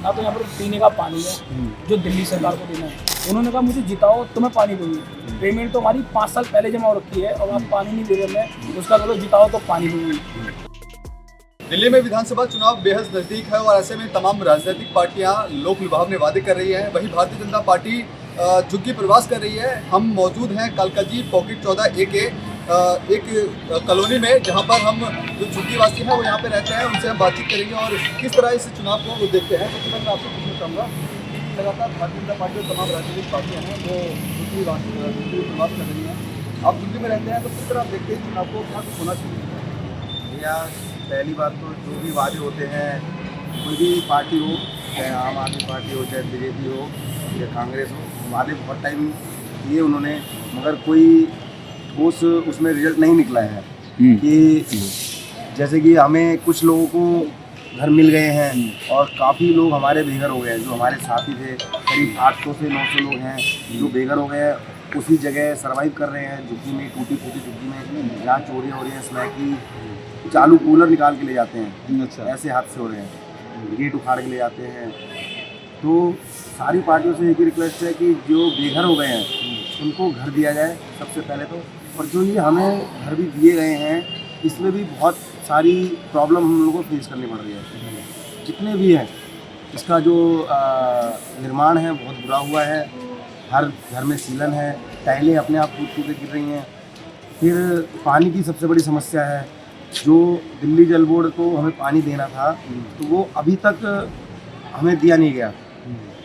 ना तो यहाँ पर पीने का पानी है जो दिल्ली सरकार को देना है। उन्होंने कहा मुझे जिताओ तो मैं पानी दूंगी। पेमेंट तो हमारी 5 साल पहले जमा हो रखी है और आप पानी नहीं दे रहे हमें, उसका बोलो जिताओ तो पानी दूंगी। दिल्ली में विधानसभा चुनाव बेहद नजदीक है और ऐसे में तमाम राजनीतिक पार्टियां लोक लुभावने वादे कर रही हैं। वहीं भारतीय जनता पार्टी झुग्गी प्रवास कर रही है। हम मौजूद हैं कालकाजी पॉकेट 14A के एक कॉलोनी में, जहां पर हम जो झुग्गी वासी हैं वो यहाँ पे रहते हैं, उनसे हम बातचीत करेंगे और किस तरह इस चुनाव को वो देखते हैं। तो मैं आपसे पूछना चाहूँगा, लगातार भारतीय जनता पार्टी और तमाम राजनीतिक पार्टियाँ हैं वो झुग्गी प्रवास कर रही हैं। आप झुग्गी में रहते हैं तो किस तरह आप देखते हैं चुनाव को, क्या कुछ होना चाहिए? भैया पहली बात तो जो भी वादे होते हैं, कोई भी पार्टी हो, चाहे आम आदमी पार्टी हो, चाहे बीजेपी हो या कांग्रेस हो, वादे बहुत टाइम किए उन्होंने, मगर कोई ठोस उसमें रिजल्ट नहीं निकला है। कि जैसे कि हमें कुछ लोगों को घर मिल गए हैं और काफ़ी लोग हमारे बेघर हो गए हैं। जो हमारे साथी थे, करीब 800 से 900 लोग हैं जो बेघर हो गए हैं, उसी जगह सर्वाइव कर रहे हैं झुग्गी में, टूटी फूटी झुग्गी में, जहाँ चोरियाँ हो रही हैं, स्मैक की चालू कूलर निकाल के ले जाते हैं। अच्छा, ऐसे हादसे हो रहे हैं, गेट उखाड़ के ले जाते हैं। तो सारी पार्टियों से एक ही रिक्वेस्ट है कि जो बेघर हो गए हैं उनको घर दिया जाए सबसे पहले तो। और जो ये हमें घर भी दिए गए हैं, इसमें भी बहुत सारी प्रॉब्लम हम लोगों को फेस करनी पड़ रही है। जितने भी हैं, इसका जो निर्माण है बहुत बुरा हुआ है। हर घर में सीलन है, टाइलें अपने आप टूट के गिर रही हैं। फिर पानी की सबसे बड़ी समस्या है। जो दिल्ली जल बोर्ड को हमें पानी देना था तो वो अभी तक हमें दिया नहीं गया,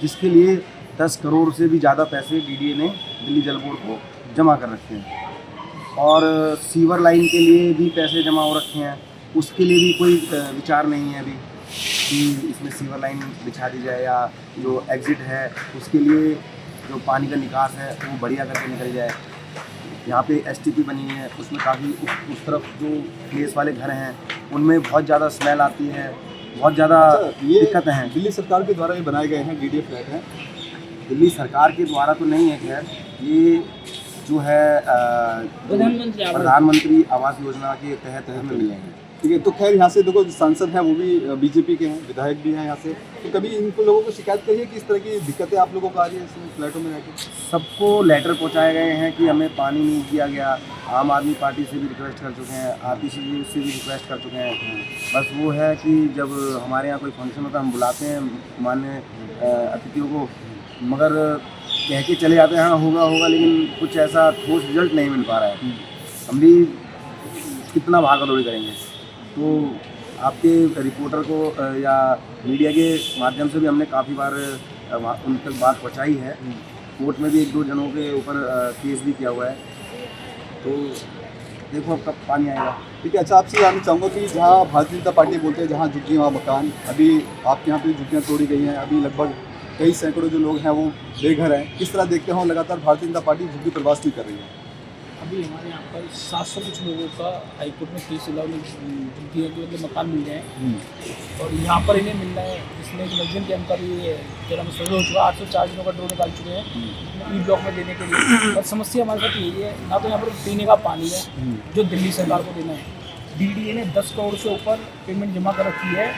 जिसके लिए 10 करोड़ से भी ज़्यादा पैसे डीडीए ने दिल्ली जल बोर्ड को जमा कर रखे हैं। और सीवर लाइन के लिए भी पैसे जमा हो रखे हैं, उसके लिए भी कोई विचार नहीं है अभी कि इसमें सीवर लाइन बिछा दी जाए या जो एग्ज़िट है उसके लिए जो पानी का निकास है वो बढ़िया करके निकल जाए। यहाँ पे एसटीपी बनी है, उसमें काफ़ी उस तरफ जो प्लेस वाले घर हैं उनमें बहुत ज़्यादा स्मेल आती है, बहुत ज़्यादा दिक्कतें हैं। दिल्ली सरकार के द्वारा ये बनाए गए हैं डीडीए फ्लैट हैं। दिल्ली सरकार के द्वारा तो नहीं है, खैर ये जो है प्रधानमंत्री आवास योजना के तहत हमें मिले हैं। ठीक है, तो खैर यहाँ से देखो सांसद हैं वो भी बीजेपी के हैं, विधायक भी हैं यहाँ से। तो कभी इनको लोगों को शिकायत करिए कि इस तरह की दिक्कतें आप लोगों को आ रही है इसमें फ्लैटों में रहकर? सबको लेटर पहुँचाए गए हैं कि हमें पानी नहीं दिया गया। आम आदमी पार्टी से भी रिक्वेस्ट कर चुके हैं, आरटीसी से भी रिक्वेस्ट कर चुके हैं। बस वो है कि जब हमारे यहाँ कोई फंक्शन होता है हम बुलाते हैं मान्य अतिथियों को, मगर कह के चले जाते हैं हाँ होगा होगा, लेकिन कुछ ऐसा ठोस रिजल्ट नहीं मिल पा रहा है। हम भी कितना भागा दौड़ी करेंगे। तो आपके रिपोर्टर को या मीडिया के माध्यम से भी हमने काफ़ी बार उन तक बात पहुंचाई है। कोर्ट में भी 1-2 जनों के ऊपर केस भी किया हुआ है। तो देखो अब कब पानी आएगा। ठीक है, अच्छा आपसे जानना चाहूँगा कि जहाँ भारतीय जनता पार्टी बोलते हैं जहाँ झुग्गी वहाँ मकान, अभी आपके यहाँ पे झुग्गियाँ तोड़ी गई हैं, अभी लगभग कई सैकड़ों जो लोग हैं वो बेघर हैं। किस तरह देखते हो लगातार भारतीय जनता पार्टी झुग्गी प्रवास भी कर रही है? अभी हमारे यहाँ पर 700 कुछ लोगों का हाईकोर्ट में केस चला, झुग्गी है कि मतलब मकान मिल जाए और यहाँ पर इन्हें मिल रहा है। इसमें एक नजदीन कैंप का भी तेरा मसला हो चुका, 804 दिनों का ड्रो निकाल चुके हैं ई ब्लॉक में देने के लिए। और समस्या हमारे साथ यही है, ना तो यहाँ पर पीने का पानी है जो दिल्ली सरकार को देना है। डीडीए ने 10 करोड़ से ऊपर पेमेंट जमा कर रखी है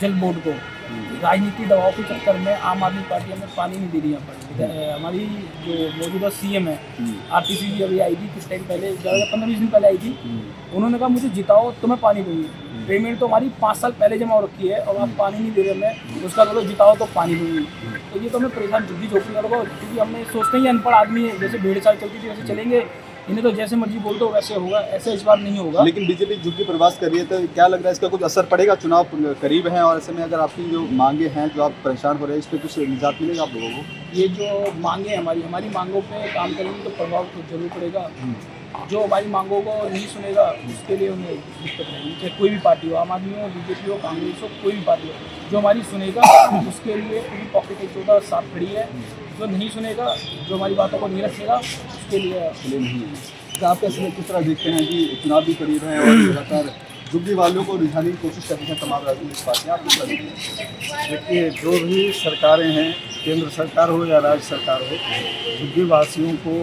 जल बोर्ड को। राजनीति दबाव के चक्कर में आम आदमी पार्टी हमें पानी नहीं दे रही। यहाँ पर हमारी जो मौजूदा सीएम है आरटीसी जी अभी आई थी कुछ टाइम पहले, 15-20 दिन पहले आई थी। उन्होंने कहा मुझे जिताओ तो मैं पानी दूंगी। पेमेंट तो हमारी 5 साल पहले जमा हो रखी है और आप पानी नहीं दे रहे हमें, उसका बोलो जिताओ तो पानी दूंगी। तो ये तो हमें परेशान झुग्गी झोपड़ी वालों को, क्योंकि हमने सोचते ही अनपढ़ आदमी है, जैसे 1.5 साल चलती थी वैसे चलेंगे, इन्हें तो जैसे मर्जी बोल दो वैसे होगा, ऐसे इस बार नहीं होगा। लेकिन बीजेपी झुग्गी प्रवास कर रही है, तो क्या लग रहा है इसका कुछ असर पड़ेगा? चुनाव करीब है और ऐसे में अगर आपकी जो मांगे हैं, जो आप परेशान हो रहे हैं, इस पर कुछ निजात मिलेगा आप लोगों को? ये जो मांगे हैं हमारी मांगों पे काम करेंगे तो प्रभाव तो जरूर पड़ेगा। जो हमारी मांगों को नहीं सुनेगा उसके लिए उन्हें दिक्कत रहेगी, चाहे कोई भी पार्टी हो, आम आदमी हो, बीजेपी हो, कांग्रेस हो, कोई भी पार्टी हो। जो हमारी सुनेगा उसके लिए पूरी पॉकेट 14 साफ खड़ी है। जो नहीं सुनेगा, जो हमारी बातों को नहीं रखेगा, उसके लिए नहीं है। तो आप कैसे किस तरह देखते हैं कि चुनाव भी करीब है और लगातार झुग्गी वालों को रिझाने की कोशिश करती हैं तमाम राजनीतिक पार्टियाँ? आप किस तरह देखते हैं? देखिए, जो भी सरकारें हैं, केंद्र सरकार हो या राज्य सरकार हो, झुग्गी वासियों को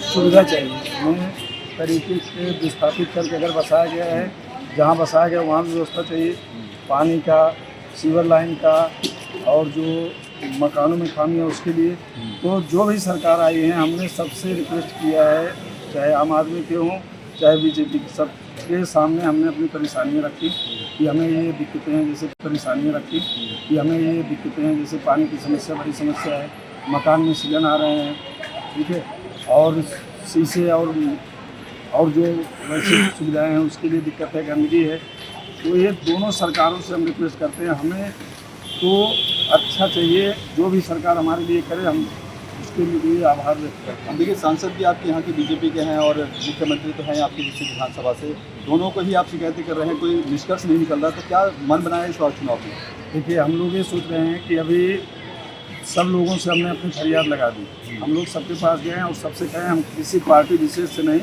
सुविधा चाहिए। उन्हें तरीके से विस्थापित करके अगर बसाया गया है, जहाँ बसाया गया वहाँ भी व्यवस्था चाहिए, पानी का, सीवर लाइन का, और जो मकानों में खामी है उसके लिए। तो जो भी सरकार आई है हमने सबसे रिक्वेस्ट किया है, चाहे आम आदमी के हों चाहे बीजेपी के, सबके सामने हमने अपनी परेशानियाँ रखी कि हमें ये दिक्कतें हैं, जैसे परेशानियाँ रखी कि हमें ये दिक्कतें हैं, जैसे पानी की समस्या बड़ी समस्या है, मकान में सीजन आ रहे हैं, ठीक है, और शीशे और जो वैसी सुविधाएं हैं उसके लिए दिक्कत है, गंदगी है। तो ये दोनों सरकारों से हम रिक्वेस्ट करते हैं, हमें तो अच्छा चाहिए, जो भी सरकार हमारे लिए करे हम उसके लिए आभार व्यक्त करते हैं। देखिए, सांसद भी आपके यहाँ के बीजेपी के हैं और मुख्यमंत्री तो हैं आपकी विधानसभा से, दोनों को ही आप शिकायतें कर रहे हैं, कोई निष्कर्ष नहीं निकल रहा, तो क्या मन बनाया इस बार चुनाव में? देखिए, हम लोग ये सोच रहे हैं कि अभी सब लोगों से हमने अपनी फरियाद लगा दी, हम लोग सबके पास गए हैं और सबसे कहें, हम किसी पार्टी विशेष से नहीं,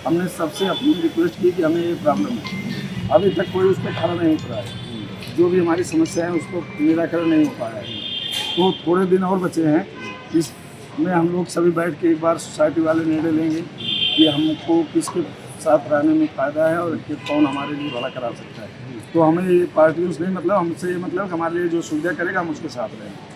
हमने सबसे अपनी रिक्वेस्ट की कि हमें ये प्रॉब्लम है। अभी तक कोई उस पर खड़ा नहीं उठ रहा है, जो भी हमारी समस्या है उसको निराकरण नहीं हो पाया है। तो थोड़े दिन और बचे हैं, इसमें हम लोग सभी बैठ के एक बार सोसाइटी वाले निर्णय लेंगे कि हमको किसके साथ रहने में फ़ायदा है और कि कौन हमारे लिए भला करा सकता है। तो हमें ये पार्टियों से नहीं मतलब, हमसे ये मतलब हमारे लिए जो सुविधा करेगा हम उसके साथ रहेंगे।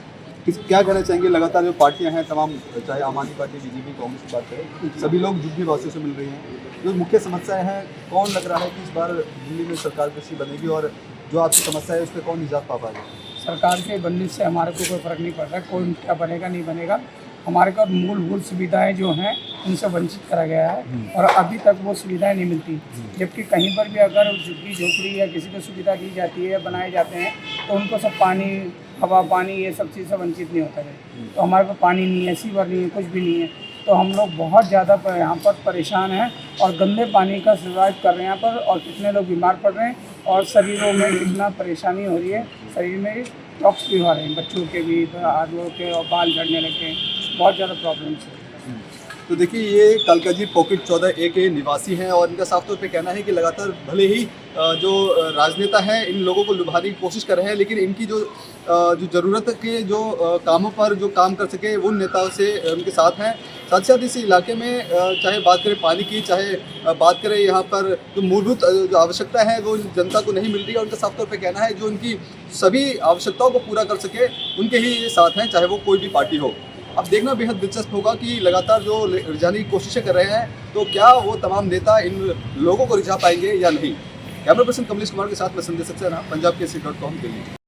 क्या कहना चाहेंगे, लगातार जो पार्टियां हैं तमाम, चाहे आम आदमी पार्टी, बीजेपी, कांग्रेस की बात करें, सभी लोग झुग्गी वासियों से मिल रही हैं, जो मुख्य समस्याएं हैं, कौन लग रहा है कि इस बार दिल्ली में सरकार कैसी बनेगी और जो आपकी समस्या है उस पर कौन निजात पा पाएगा? सरकार के बनने से हमारे को कोई फ़र्क नहीं पड़ता, कौन क्या बनेगा नहीं बनेगा, हमारे को मूलभूत सुविधाएं जो हैं उनसे वंचित करा गया है और अभी तक वो सुविधाएं नहीं मिलती। जबकि कहीं पर भी अगर झुग्गी झोपड़ी या किसी को सुविधा दी जाती है या बनाए जाते हैं तो उनको सब पानी, हवा, पानी ये सब चीज़ से वंचित नहीं होता है। तो हमारे पास पानी नहीं है, सीवर नहीं है, कुछ भी नहीं है, तो हम लोग बहुत ज़्यादा यहाँ पर परेशान हैं और गंदे पानी का सर्वाइव कर रहे हैं यहाँ पर, और कितने लोग बीमार पड़ रहे हैं और शरीरों में कितना परेशानी हो रही है, शरीर में टॉक्स भी हो रहे हैं, बच्चों के भी, आदमियों के, और बाल झड़ने लगे हैं, बहुत ज़्यादा प्रॉब्लम्स है। तो देखिए, ये कालकाजी पॉकेट 14A के निवासी हैं और इनका साफ तौर पे कहना है कि लगातार भले ही जो राजनेता हैं इन लोगों को लुभाने की कोशिश कर रहे हैं, लेकिन इनकी जो ज़रूरत के जो कामों पर जो काम कर सके उन नेताओं से उनके साथ हैं। साथ साथ इस इलाके में चाहे बात करें पानी की, चाहे बात करें यहाँ पर जो मूलभूत जो आवश्यकता है वो जनता को नहीं मिल रही है। उनका साफ तौर पे कहना है जो उनकी सभी आवश्यकताओं को पूरा कर सके उनके ही ये साथ हैं, चाहे वो कोई भी पार्टी हो। अब देखना बेहद दिलचस्प होगा कि लगातार जो रिझाने की कोशिशें कर रहे हैं तो क्या वो तमाम नेता इन लोगों को रिझा पाएंगे या नहीं। कैमरा पर्सन कमलेश कुमार के साथ मैं संदेश सक्सेना, पंजाब केसरी.com, दिल्ली।